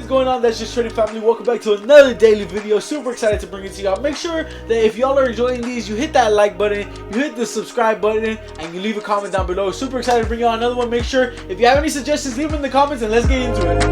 going on? That's just trading family. Welcome back to another daily video. Super excited to bring it to y'all. Make sure that if y'all are enjoying these, you hit that like button, you hit the subscribe button, and you leave a comment down below. Super excited to bring y'all another one. Make sure if you have any suggestions, leave them in the comments and let's get into it.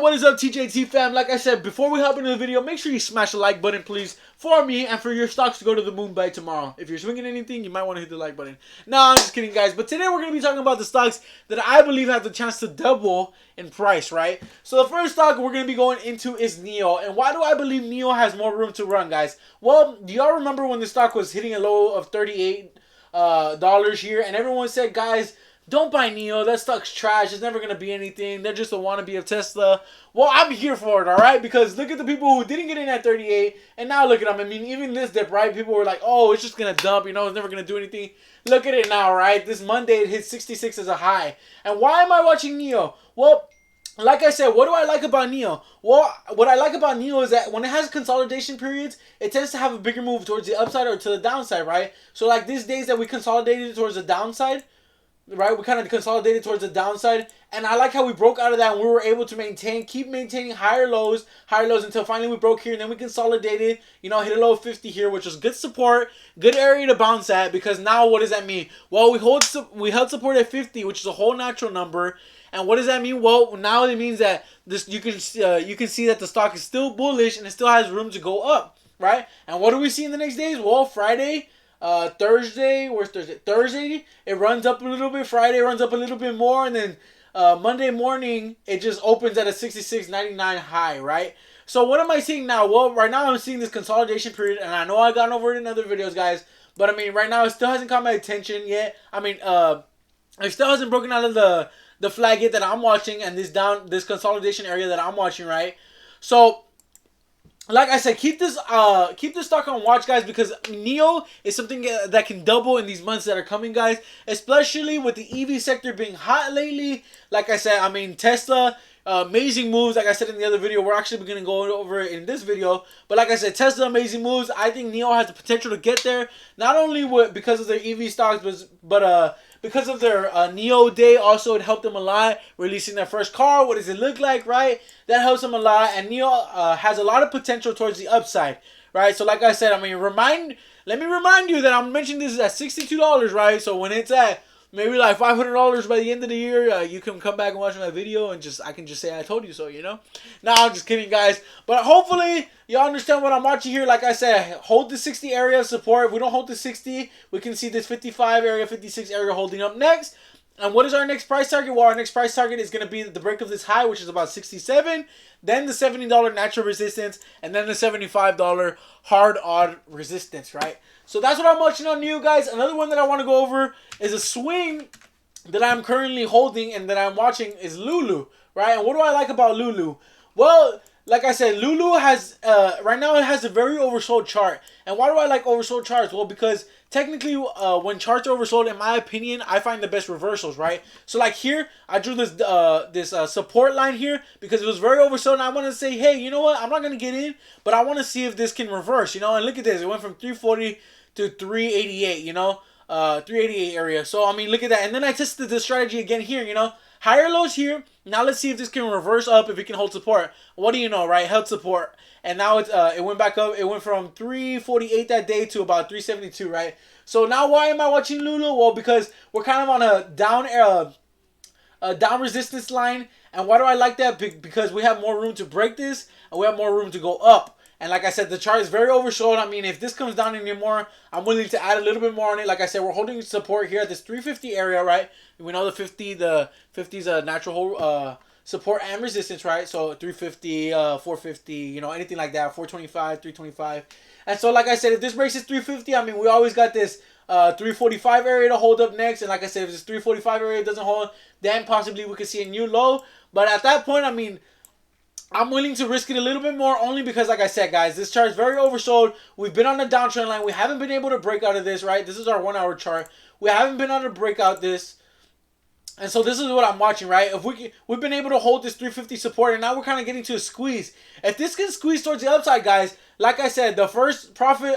What is up, TJT fam? Like I said, before we hop into the video, make sure you smash the like button, please, for me and for your stocks to go to the moon by tomorrow. If you're swinging anything, you might want to hit the like button. No, I'm just kidding, guys. But today we're going to be talking about the stocks that I believe have the chance to double in price, right? So the first stock we're going to be going into is NIO. And why do I believe NIO has more room to run, guys? Well, do y'all remember when the stock was hitting a low of $38 here? And everyone said, guys, don't buy NIO. That stock's trash. It's never going to be anything. They're just a wannabe of Tesla. Well, I'm here for it, all right? Because look at the people who didn't get in at 38, and now look at them. I mean, even this dip, right? People were like, oh, it's just going to dump. You know, it's never going to do anything. Look at it now, right? This Monday, it hit 66 as a high. And why am I watching NIO? Well, like I said, what do I like about NIO? Well, what I like about NIO is that when it has consolidation periods, it tends to have a bigger move towards the upside or to the downside, right? So like these days that we consolidated towards the downside, right, we kind of consolidated towards the downside, and I like how we broke out of that and we were able to keep maintaining higher lows until finally we broke here, and then we consolidated, you know, hit a low of 50 here, which was good support, good area to bounce at. Because now what does that mean? Well, we held support at 50, which is a whole natural number. And what does that mean? Well, now it means that this you can see that the stock is still bullish and it still has room to go up, right? And what do we see in the next days? Well, Friday, Thursday, where's Thursday? Thursday, it runs up a little bit. Friday runs up a little bit more, and then Monday morning it just opens at a 66.99 high, right? So what am I seeing now? Well, right now I'm seeing this consolidation period, and I know I've gone over it in other videos, guys, but I mean, right now it still hasn't caught my attention yet. I mean, it still hasn't broken out of the flag yet that I'm watching, and this consolidation area that I'm watching, right? So, like I said, keep this stock on watch, guys, because NIO is something that can double in these months that are coming, guys. Especially with the EV sector being hot lately. Like I said, I mean, Tesla, amazing moves. Like I said in the other video, we're actually going to go over it in this video. But like I said, Tesla, amazing moves. I think NIO has the potential to get there. Not only because of their EV stocks, but because of their NIO day, also it helped them a lot. Releasing their first car, what does it look like, right? That helps them a lot. And NIO has a lot of potential towards the upside, right? So like I said, I mean, let me remind you that I'm mentioning this is at $62, right? So when it's at maybe like $500 by the end of the year, you can come back and watch my video and I can just say I told you so, you know? No, I'm just kidding, guys. But hopefully y'all understand what I'm watching here. Like I said, hold the 60 area of support. If we don't hold the 60, we can see this 55 area, 56 area holding up next. And what is our next price target? Well, our next price target is going to be the break of this high, which is about 67. Then the $70 natural resistance. And then the $75 hard odd resistance, right? So that's what I'm watching on you guys. Another one that I want to go over is a swing that I'm currently holding and that I'm watching is LULU, right? And what do I like about LULU? Well, like I said, LULU has, right now it has a very oversold chart. And why do I like oversold charts? Well, because technically when charts are oversold, in my opinion, I find the best reversals, right? So like here, I drew this support line here because it was very oversold. And I want to say, hey, you know what? I'm not going to get in, but I want to see if this can reverse, you know? And look at this. It went from 340 to 388, you know? 388 area. So, I mean, look at that. And then I tested the strategy again here, you know? Higher lows here. Now let's see if this can reverse up, if it can hold support. What do you know, right? Held support. And now it went back up. It went from 348 that day to about 372, right? So now why am I watching LULU? Well, because we're kind of on a down resistance line. And why do I like that? Because we have more room to break this and we have more room to go up. And like I said, the chart is very oversold. I mean, if this comes down anymore, I'm willing to add a little bit more on it. Like I said, we're holding support here at this 350 area, right? We know the 50 is a natural support and resistance, right? So 350, 450, you know, anything like that, 425, 325. And so, like I said, if this breaks this 350, I mean, we always got this 345 area to hold up next. And like I said, if this 345 area doesn't hold, then possibly we could see a new low. But at that point, I mean, I'm willing to risk it a little bit more only because, like I said, guys, this chart is very oversold. We've been on the downtrend line. We haven't been able to break out of this, right? This is our 1 hour chart. We haven't been able to break out this. And so this is what I'm watching, right? If we've been able to hold this 350 support, and now we're kind of getting to a squeeze. If this can squeeze towards the upside, guys, like I said, the first target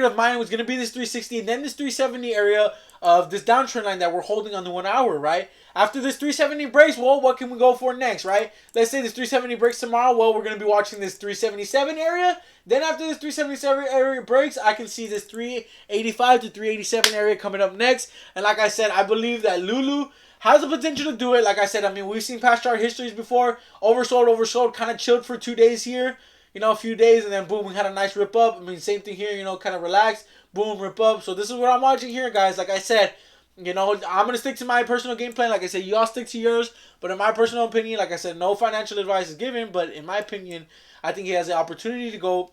of mine was going to be this 360, and then this 370 area of this downtrend line that we're holding on the 1 hour, right? After this 370 breaks, well, what can we go for next, right? Let's say this 370 breaks tomorrow. Well, we're going to be watching this 377 area. Then after this 377 area breaks, I can see this 385 to 387 area coming up next. And like I said, I believe that Lulu has the potential to do it. Like I said, I mean, we've seen past chart histories before. Oversold, kind of chilled for 2 days here. You know, a few days, and then boom, we had a nice rip up. I mean, same thing here, you know, kind of relaxed. Boom, rip up. So this is what I'm watching here, guys. Like I said, you know, I'm going to stick to my personal game plan. Like I said, you all stick to yours. But in my personal opinion, like I said, no financial advice is given. But in my opinion, I think he has the opportunity to go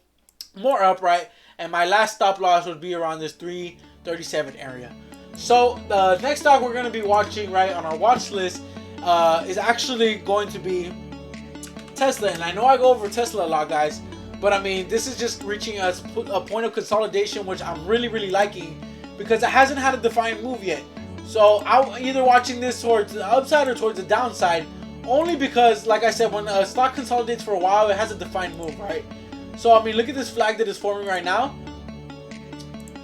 more upright. And my last stop loss would be around this 337 area. So the next stock we're going to be watching, right, on our watch list is actually going to be Tesla. And I know I go over Tesla a lot, guys, but I mean, this is just reaching a point of consolidation, which I'm really liking, because it hasn't had a defined move yet. So I'm either watching this towards the upside or towards the downside, only because, like I said, when a stock consolidates for a while, it has a defined move, right? So I mean, look at this flag that is forming right now.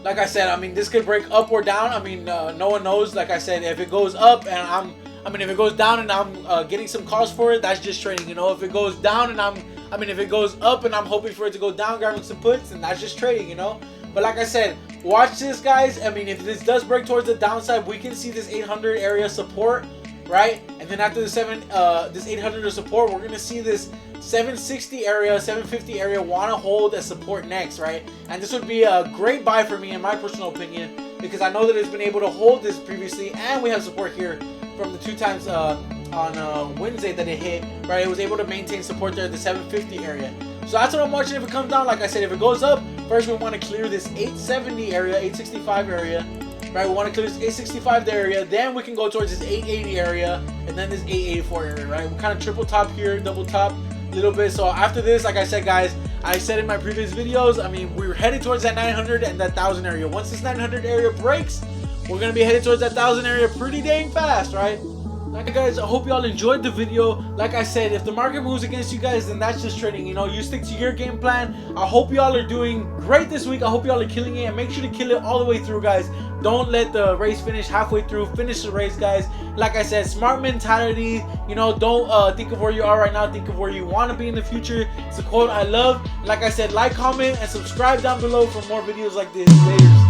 Like I said, I mean, this could break up or down. I mean, no one knows. Like I said, if it goes up and if it goes down and I'm getting some calls for it, that's just trading, you know. If it goes down and if it goes up and I'm hoping for it to go down, grabbing some puts, and that's just trading, you know. But like I said, watch this, guys. I mean, if this does break towards the downside, we can see this 800 area support, right? And then after this 800 of support, we're gonna see this 760 area, 750 area want to hold as support next, right? And this would be a great buy for me, in my personal opinion, because I know that it's been able to hold this previously, and we have support here from the 2 times on Wednesday that it hit, right? It was able to maintain support there at the 750 area. So that's what I'm watching. If it comes down, like I said, if it goes up, first we want to clear this 870 area, 865 area, right? We want to clear this 865 area, then we can go towards this 880 area, and then this 884 area, right? We kind of triple top here, double top a little bit. So after this, like I said, guys, I said in my previous videos, I mean, we were headed towards that 900 and that 1000 area. Once this 900 area breaks, we're going to be headed towards that 1000 area pretty dang fast, right? Like, guys, I hope y'all enjoyed the video. Like I said, if the market moves against you guys, then that's just trading. You know, you stick to your game plan. I hope y'all are doing great this week. I hope y'all are killing it, and make sure to kill it all the way through, guys. Don't let the race finish halfway through. Finish the race, guys. Like I said, smart mentality. You know, don't think of where you are right now. Think of where you want to be in the future. It's a quote I love. Like I said, like, comment, and subscribe down below for more videos like this. Later.